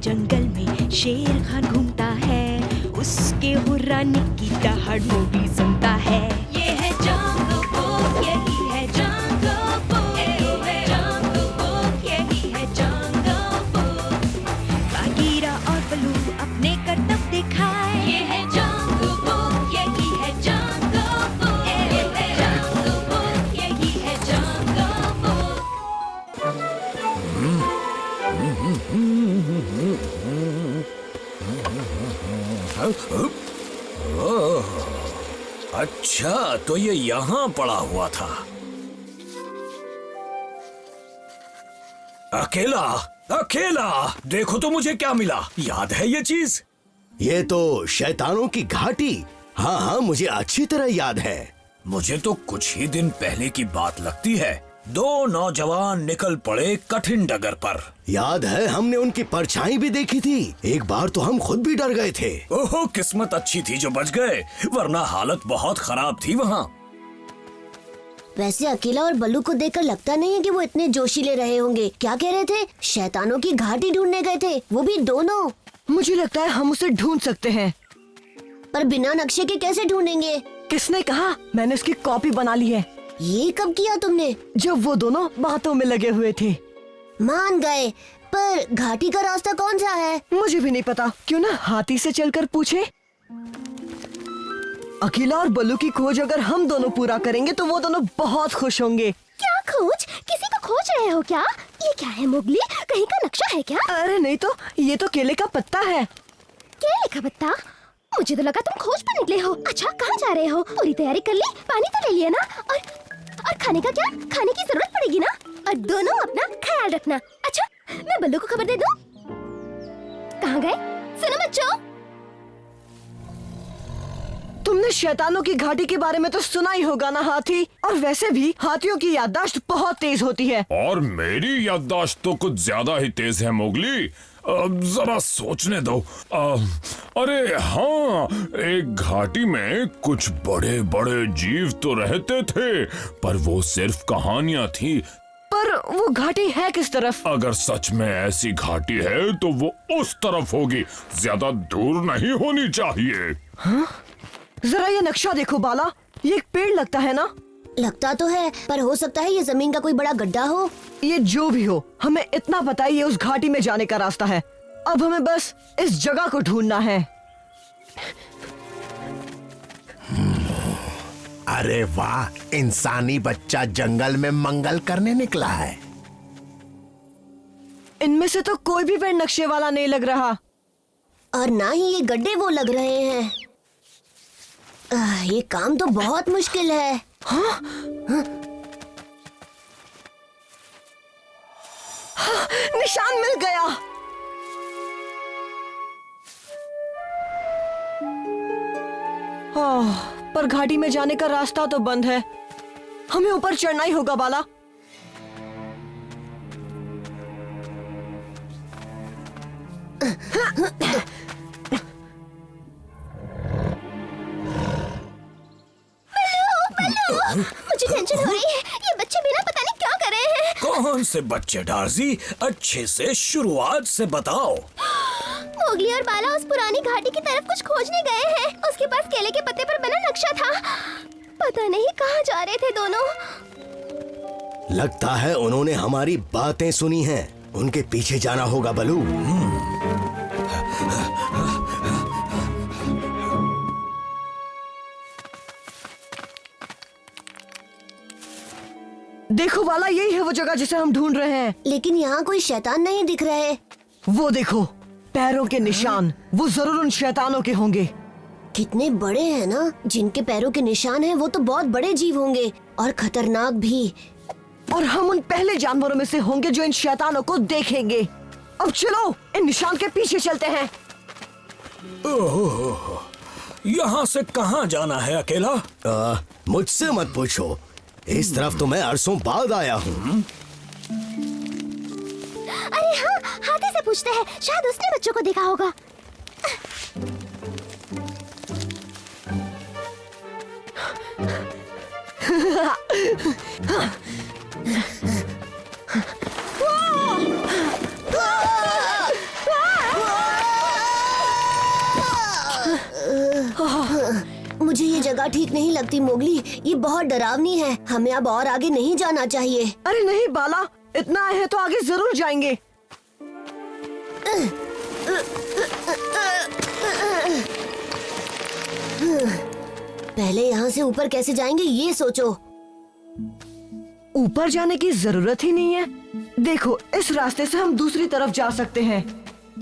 जंगल में शेर खान घूमता है, उसके हुर्राने की दहाड़ वो भी सुनता है। ये है जंगल बुक, यही है जंगल बुक, जंगल बुक, यही है जंगल बुक। बागीरा और बलू अपने करतब दिखाए, ये है जंगल बुक, यही है जंगल बुक, जंगल बुक, यही है जंगल बुक। अच्छा, तो ये यहाँ पड़ा हुआ था। अकेला अकेला, देखो तो मुझे क्या मिला। याद है ये चीज? ये तो शैतानों की घाटी। हाँ हाँ, मुझे अच्छी तरह याद है। मुझे तो कुछ ही दिन पहले की बात लगती है। दो नौजवान निकल पड़े कठिन डगर पर। याद है, हमने उनकी परछाई भी देखी थी। एक बार तो हम खुद भी डर गए थे। ओहो, किस्मत अच्छी थी जो बच गए, वरना हालत बहुत खराब थी वहाँ। वैसे अकेला और बल्लू को देखकर लगता नहीं है कि वो इतने जोशीले रहे होंगे। क्या कह रहे थे? शैतानों की घाटी ढूंढने गए थे, वो भी दोनों। मुझे लगता है हम उसे ढूंढ सकते हैं। पर बिना नक्शे के कैसे ढूंढेंगे? किसने कहा? मैंने उसकी कॉपी बना ली है। ये कब किया तुमने? जब वो दोनों बातों में लगे हुए थे। मान गए, पर घाटी का रास्ता कौन सा है? मुझे भी नहीं पता। क्यों ना हाथी से चलकर पूछे। अकेला और बल्लू की खोज अगर हम दोनों पूरा करेंगे तो वो दोनों बहुत खुश होंगे। क्या खोज? किसी को खोज रहे हो क्या? ये क्या है मोगली? कहीं का नक्शा है क्या? अरे नहीं तो, ये तो केले का पत्ता है। केले का पत्ता? मुझे तो लगा तुम खोज पर निकले हो। अच्छा, कहाँ जा रहे हो? पूरी तैयारी कर ली? पानी तो ले लिया ना? और खाने का क्या? खाने की जरूरत पड़ेगी ना? और दोनों अपना ख्याल रखना। अच्छा, मैं बल्लू को खबर दे दूं? कहाँ गए? सुनो बच्चों, तुमने शैतानों की घाटी के बारे में तो सुना ही होगा ना हाथी। और वैसे भी हाथियों की याददाश्त बहुत तेज होती है। और मेरी याददाश्त तो कुछ ज्यादा ही तेज है मोगली। जरा सोचने दो। अरे हाँ, एक घाटी में कुछ बड़े बड़े जीव तो रहते थे, पर वो सिर्फ कहानियां थी। पर वो घाटी है किस तरफ? अगर सच में ऐसी घाटी है तो वो उस तरफ होगी, ज्यादा दूर नहीं होनी चाहिए। हाँ? जरा ये नक्शा देखो बाला, ये एक पेड़ लगता है ना? लगता तो है, पर हो सकता है ये जमीन का कोई बड़ा गड्ढा हो। ये जो भी हो, हमें इतना पता है ये उस घाटी में जाने का रास्ता है। अब हमें बस इस जगह को ढूंढना है। अरे वाह, इंसानी बच्चा जंगल में मंगल करने निकला है। इनमें से तो कोई भी पेड़ नक्शे वाला नहीं लग रहा। और ना ही ये गड्ढे वो लग रहे हैं। ये काम तो बहुत मुश्किल है। हाँ? हाँ, निशान मिल गया। पर घाटी में जाने का रास्ता तो बंद है। हमें ऊपर चढ़ना ही होगा बाला। मुझे टेंशन हो रही है। ये बच्चे बिना पता नहीं क्या कर रहे हैं। कौन से बच्चे डार्जी? अच्छे से शुरुआत से बताओ। मोगली और बाला उस पुरानी घाटी की तरफ कुछ खोजने गए हैं। उसके पास केले के पत्ते पर बना नक्शा था। पता नहीं कहाँ जा रहे थे दोनों। लगता है उन्होंने हमारी बातें सुनी हैं। उनके पीछे जाना होगा बलू। देखो वाला, यही है वो जगह जिसे हम ढूंढ रहे हैं। लेकिन यहाँ कोई शैतान नहीं दिख रहे। वो देखो, पैरों के निशान। वो जरूर उन शैतानों के होंगे। कितने बड़े हैं ना। जिनके पैरों के निशान हैं वो तो बहुत बड़े जीव होंगे और खतरनाक भी। और हम उन पहले जानवरों में से होंगे जो इन शैतानों को देखेंगे। अब चलो इन निशान के पीछे चलते हैं। ओह, यहाँ से कहाँ जाना है अकेला? मुझसे मत पूछो, इस तरफ तो मैं अरसों बाद आया हूँ। अरे हाँ, हाथी से पूछते हैं, शायद उसने बच्चों को देखा होगा। मुझे ये जगह ठीक नहीं लगती मोगली, ये बहुत डरावनी है। हमें अब और आगे नहीं जाना चाहिए। अरे नहीं बाला, इतना है तो आगे जरूर जाएंगे। पहले यहाँ से ऊपर कैसे जाएंगे ये सोचो। ऊपर जाने की जरूरत ही नहीं है। देखो, इस रास्ते से हम दूसरी तरफ जा सकते हैं।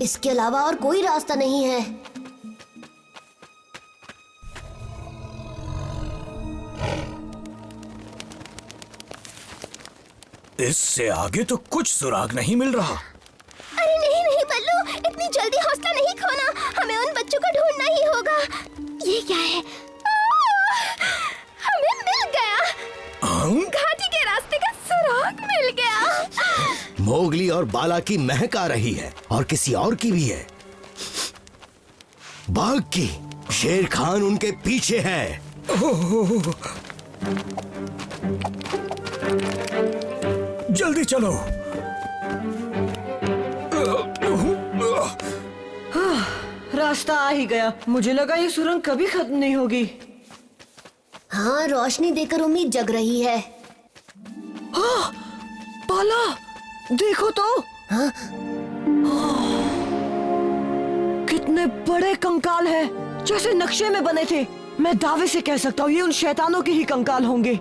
इसके अलावा और कोई रास्ता नहीं है। इससे आगे तो कुछ सुराग नहीं मिल रहा। अरे नहीं नहीं बल्लू, इतनी जल्दी हौसला नहीं खोना। हमें उन बच्चों को ढूंढना ही होगा। ये क्या है? हमें मिल गया। घाटी के रास्ते का सुराग मिल गया। मोगली और बाला की महक आ रही है और किसी और की भी है। बाघ की। शेर खान उनके पीछे है। जल्दी चलो। रास्ता आ ही गया। मुझे लगा ये सुरंग कभी खत्म नहीं होगी। हाँ, रोशनी देकर उम्मीद जग रही है। बाला, देखो तो। हाँ? कितने बड़े कंकाल हैं, जैसे नक्शे में बने थे। मैं दावे से कह सकता हूँ ये उन शैतानों के ही कंकाल होंगे।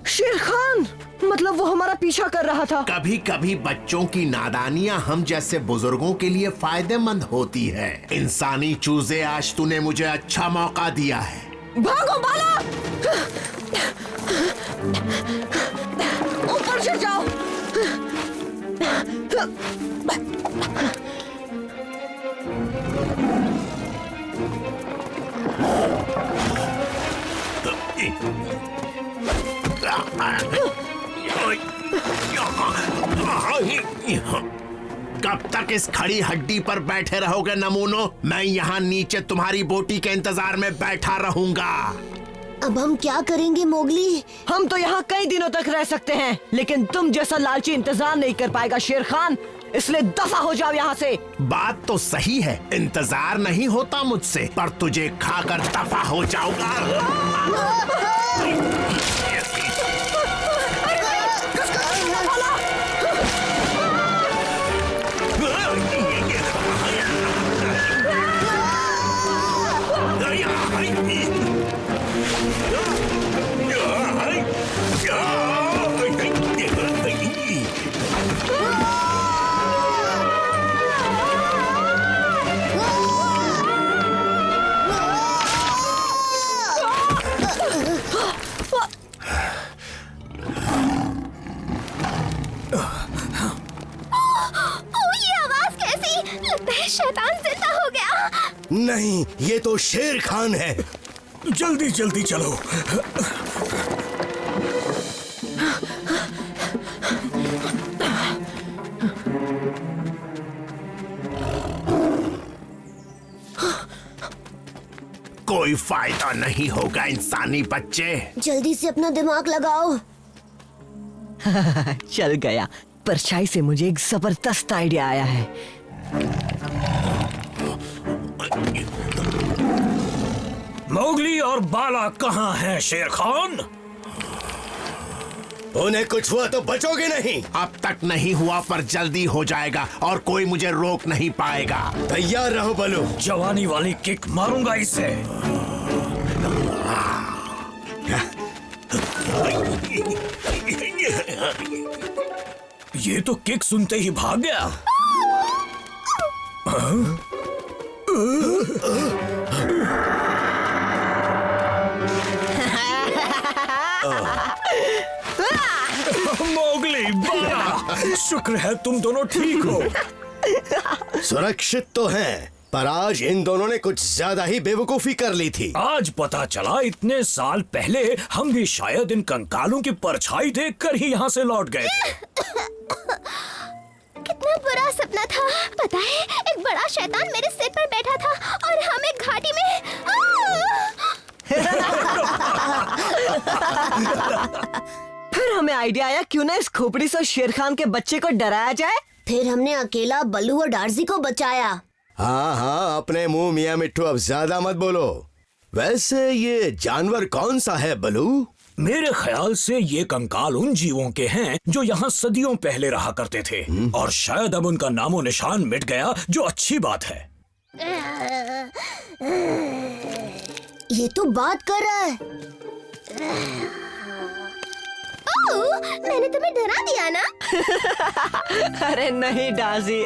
शेर खान, मतलब वो हमारा पीछा कर रहा था। कभी कभी बच्चों की नादानियां हम जैसे बुजुर्गों के लिए फायदेमंद होती है। इंसानी चूजे, आज तूने मुझे अच्छा मौका दिया है। भागो बाला, ऊपर से जाओ। कब तक इस खड़ी हड्डी पर बैठे रहोगे नमूनों? मैं यहाँ नीचे तुम्हारी बोटी के इंतजार में बैठा रहूंगा। अब हम क्या करेंगे मोगली? हम तो यहाँ कई दिनों तक रह सकते हैं, लेकिन तुम जैसा लालची इंतजार नहीं कर पाएगा शेर खान। इसलिए दफा हो जाओ यहाँ से। बात तो सही है, इंतजार नहीं होता मुझसे, पर तुझे खाकर दफा हो जाऊंगा। शैतान जिंदा हो गया। नहीं, ये तो शेर खान है। जल्दी जल्दी चलो। कोई फायदा नहीं होगा इंसानी बच्चे। जल्दी से अपना दिमाग लगाओ। चल गया। परछाई से मुझे एक जबरदस्त आइडिया आया है। मोगली और बाला कहाँ हैं शेर खान? उन्हें कुछ हुआ तो बचोगे नहीं। अब तक नहीं हुआ, पर जल्दी हो जाएगा और कोई मुझे रोक नहीं पाएगा। तैयार रहो बलू। जवानी वाली किक मारूंगा इसे। ये तो किक सुनते ही भाग गया। मोगली, बाला, शुक्र है तुम दोनों ठीक हो। सुरक्षित तो हैं, पर आज इन दोनों ने कुछ ज्यादा ही बेवकूफी कर ली थी। आज पता चला इतने साल पहले हम भी शायद इन कंकालों की परछाई देखकर ही यहाँ से लौट गए थे। कितना बुरा सपना था। पता है, एक बड़ा शैतान मेरे सिर पर बैठा था और हम एक घाटी में। फिर हमें आइडिया आया, क्यों ना इस खोपड़ी से शेर खान के बच्चे को डराया जाए। फिर हमने अकेला बल्लू और डार्जी को बचाया। हाँ हाँ, अपने मुंह मियाँ मिट्ठू, अब ज्यादा मत बोलो। वैसे ये जानवर कौन सा है बलू? मेरे ख्याल से ये कंकाल उन जीवों के हैं जो यहाँ सदियों पहले रहा करते थे और शायद अब उनका नामो निशान मिट गया, जो अच्छी बात है। ये तो बात कर रहा है। ओह, मैंने तुम्हें डरा दिया ना? अरे नहीं डाजी।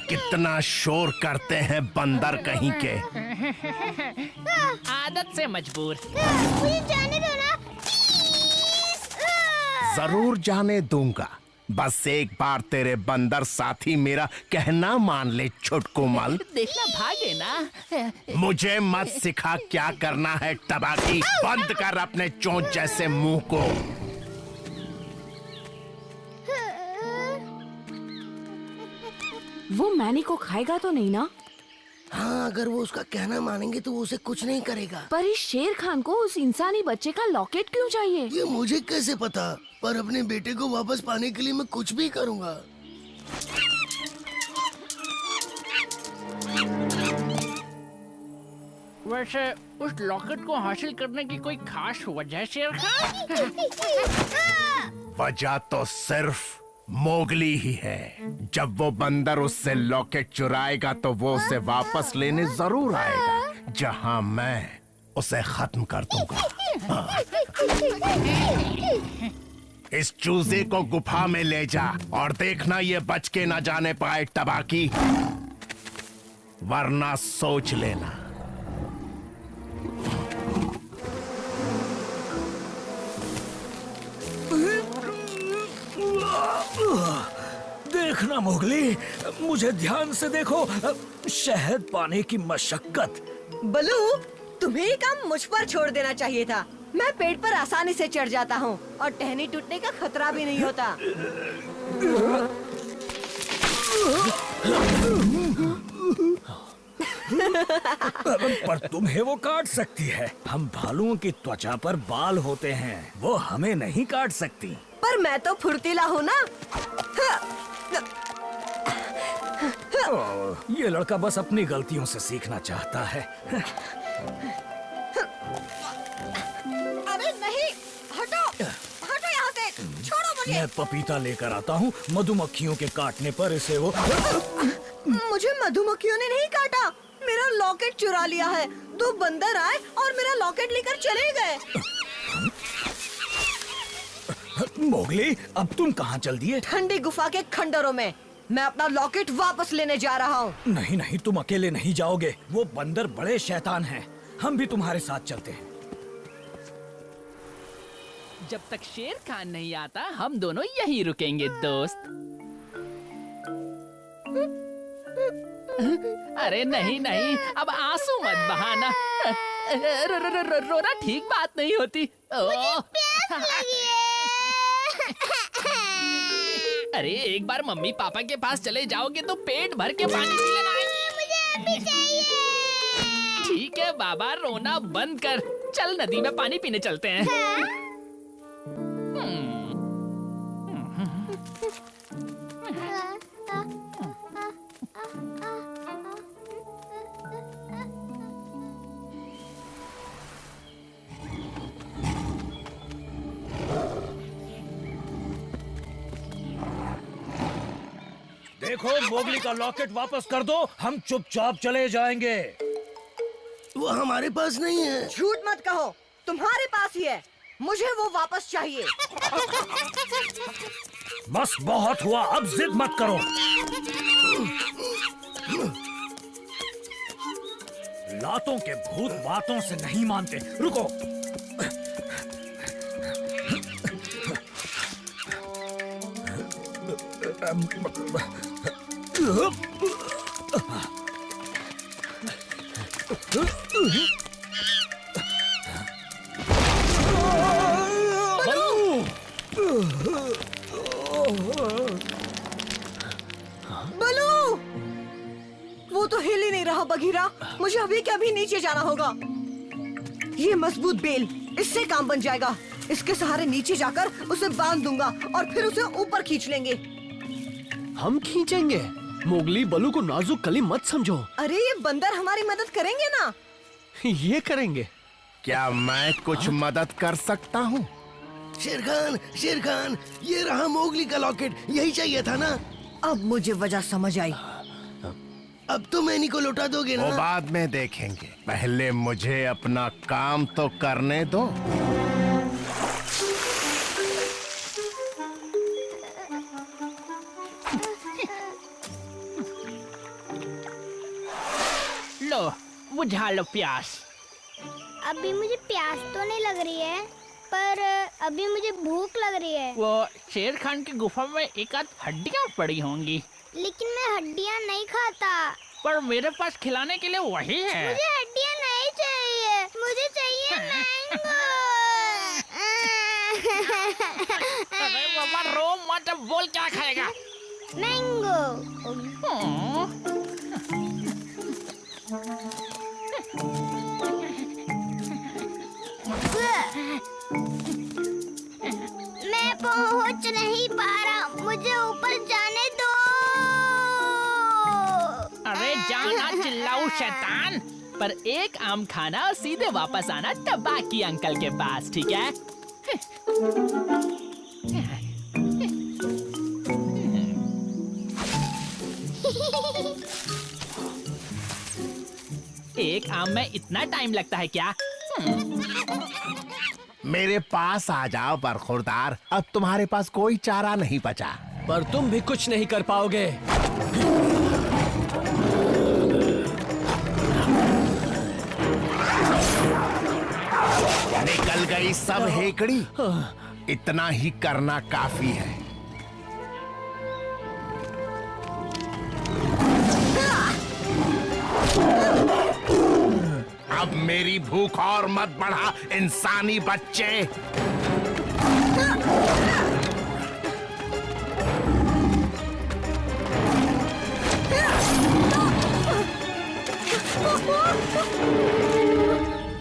कितना शोर करते हैं बंदर कहीं के। आदत से मजबूर। मुझे जाने दो ना। जरूर जाने दूंगा, बस एक बार तेरे बंदर साथी मेरा कहना मान ले छुटकू मल। देखना भागे ना। मुझे मत सिखा क्या करना है टबाकी। बंद कर अपने चोंच जैसे मुंह को। वो मैनी को खाएगा तो नहीं ना? हाँ, अगर वो उसका कहना मानेंगे तो वो उसे कुछ नहीं करेगा। पर इस शेर खान को उस इंसानी बच्चे का लॉकेट क्यों चाहिए? ये मुझे कैसे पता, पर अपने बेटे को वापस पाने के लिए मैं कुछ भी करूँगा। वैसे उस लॉकेट को हासिल करने की कोई खास वजह शेर खान? वजह तो सिर्फ मोगली ही है। जब वो बंदर उससे लॉकेट चुराएगा तो वो उसे वापस लेने जरूर आएगा, जहां मैं उसे खत्म कर दूंगा। इस चूजे को गुफा में ले जा और देखना ये बच के ना जाने पाए टबाकी, वरना सोच लेना। देखना मोगली, मुझे ध्यान से देखो। शहद पाने की मशक्कत। बलू, तुम्हें ये काम मुझ पर छोड़ देना चाहिए था। मैं पेड़ पर आसानी से चढ़ जाता हूँ और टहनी टूटने का खतरा भी नहीं होता। पर तुम्हें वो काट सकती है। हम भालुओं की त्वचा पर बाल होते हैं, वो हमें नहीं काट सकती। पर मैं तो फुर्तीला हूँ ना। ये लड़का बस अपनी गलतियों से सीखना चाहता है। अरे नहीं, हटो, हटो यहाँ से, छोड़ो मुझे। मैं पपीता लेकर आता हूँ। मधुमक्खियों के काटने पर इसे वो मुझे मधुमक्खियों ने नहीं काटा, मेरा लॉकेट चुरा लिया है। दो बंदर आए और मेरा लॉकेट लेकर चले गए। मोगली, अब तुम कहाँ चल दिए? ठंडी गुफा के खंडरों में। मैं अपना लॉकेट वापस लेने जा रहा हूँ। नहीं नहीं, तुम अकेले नहीं जाओगे। वो बंदर बड़े शैतान हैं। हम भी तुम्हारे साथ चलते हैं। जब तक शेर खान नहीं आता हम दोनों यहीं रुकेंगे दोस्त। अरे नहीं नहीं, अब आंसू मत बहाना। रोना ठीक बात नहीं होती। अरे एक बार मम्मी पापा के पास चले जाओगे तो पेट भर के पानी पी लेना। मुझे अभी चाहिए। ठीक है बाबा, रोना बंद कर। चल नदी में पानी पीने चलते हैं। देखो, मोगली का लॉकेट वापस कर दो, हम चुपचाप चले जाएंगे। वो हमारे पास नहीं है। झूठ मत कहो, तुम्हारे पास ही है। मुझे वो वापस चाहिए। बस बहुत हुआ, अब जिद मत करो। लातों के भूत बातों से नहीं मानते। रुको। बलू, वो तो हिल ही नहीं रहा अभी के अभी नीचे जाना होगा। ये मजबूत बेल, इससे काम बन जाएगा। इसके सहारे नीचे जाकर उसे बांध दूंगा और फिर उसे ऊपर खींच लेंगे। हम खींचेंगे? मोगली, बलू को नाजुक कली मत समझो। अरे ये बंदर हमारी मदद करेंगे ना। ये करेंगे। क्या मैं कुछ मदद कर सकता हूँ? शेर खान, ये रहा मोगली का लॉकेट, यही चाहिए था ना? अब मुझे वजह समझ आई। अब तो मैनी को लौटा दोगे वो ना? बाद में देखेंगे, पहले मुझे अपना काम तो करने दो। लो बुझा लो प्यास। अभी मुझे प्यास तो नहीं लग रही है, पर अभी मुझे भूख लग रही है। वो शेर खान की गुफा में एक आध हड्डियाँ पड़ी होंगी। लेकिन मैं हड्डियाँ नहीं खाता। पर मेरे पास खिलाने के लिए वही है। मुझे हड्डियाँ नहीं चाहिए, मुझे चाहिए मैंगो। अरे बाबा रो मत, अब बोल क्या खाएगा? मैंगो। मैं पहुंच नहीं पा रहा, मुझे ऊपर जाने दो। अरे जाना चिल्लाऊ शैतान, पर एक आम खाना और सीधे वापस आना तबाकी अंकल के पास, ठीक है? एक आम में इतना टाइम लगता है क्या? मेरे पास आ जाओ बरखुरदार, अब तुम्हारे पास कोई चारा नहीं बचा। पर तुम भी कुछ नहीं कर पाओगे। निकल गई सब हेकड़ी, इतना ही करना काफी है। अब मेरी भूख और मत बढ़ा इंसानी बच्चे।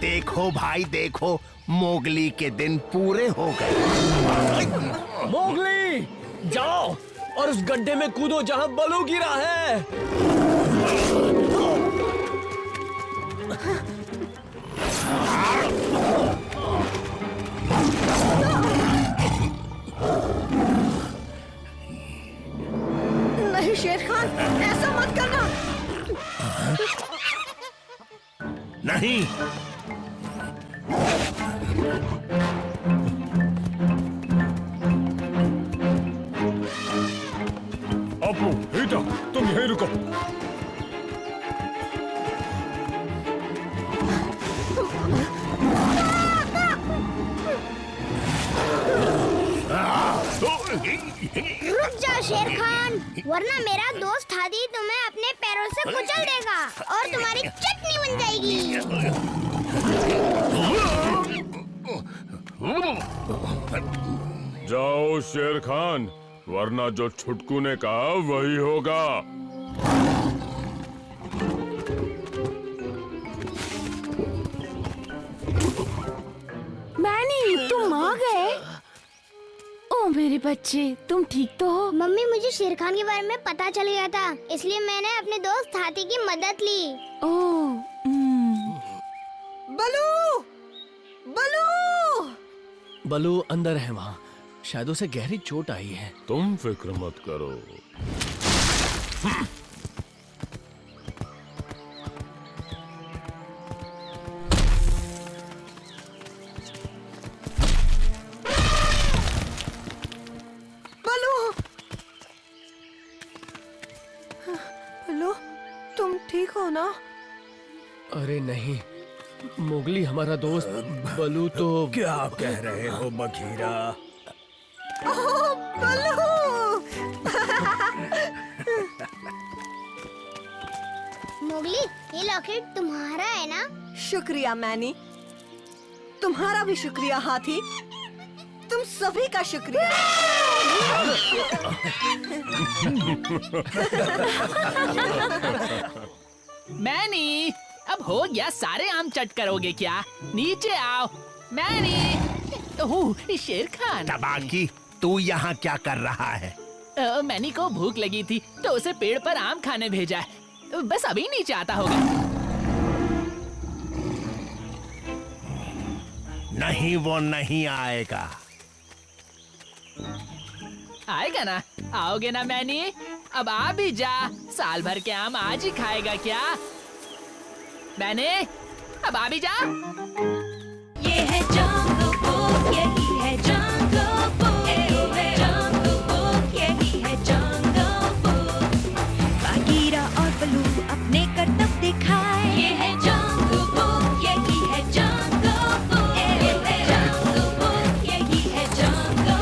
देखो भाई देखो, मोगली के दिन पूरे हो गए। मोगली, जाओ और उस गड्ढे में कूदो जहां बलू गिरा है। नहीं शेर खान, ऐसा मत करना। नहीं, अपू, हीटा, तुम यहीं रुको। रुक जा शेर खान, वरना मेरा दोस्त हाथी तुम्हें अपने पैरों से कुचल देगा और तुम्हारी चटनी बन जाएगी। जाओ शेर खान, वरना जो छुटकू ने कहा वही होगा। मैनी, तुम आ गए? ओ मेरे बच्चे, तुम ठीक तो हो? मम्मी, मुझे शेर खान के बारे में पता चल गया था, इसलिए मैंने अपने दोस्त हाथी की मदद ली। ओह, बलू, बलू, बलू अंदर है वहाँ, शायद उसे गहरी चोट आई है। तुम फिक्र मत करो। बलू, बलू, तुम ठीक हो ना? अरे नहीं, मोगली हमारा दोस्त बलू तो। क्या कह रहे हो बघीरा? ओह, बलू! मोगली, ये लॉकेट तुम्हारा है ना? शुक्रिया मैनी, तुम्हारा भी शुक्रिया हाथी, तुम सभी का शुक्रिया। मैनी, अब हो गया, सारे आम चट करोगे क्या? नीचे आओ। मैनी। ओह, शेर खान। तबाकी, तू यहाँ क्या कर रहा है? मैनी को भूख लगी थी तो उसे पेड़ पर आम खाने भेजा है। बस अभी नीचे आता होगा। नहीं, वो नहीं आएगा। आएगा ना? आओगे ना मैनी? अब आ भी जा। साल भर के आम आज ही खाएगा क्या? मैनी, अब आ भी जा। ये है जंगल बुक, यही है जंगल बुक, जंगल बुक, यही है जंगल बुक। बागीरा और बलू अपने करतब दिखाए। ये है जंगल बुक, यही है जंगल बुक, जंगल बुक, यही है जंगल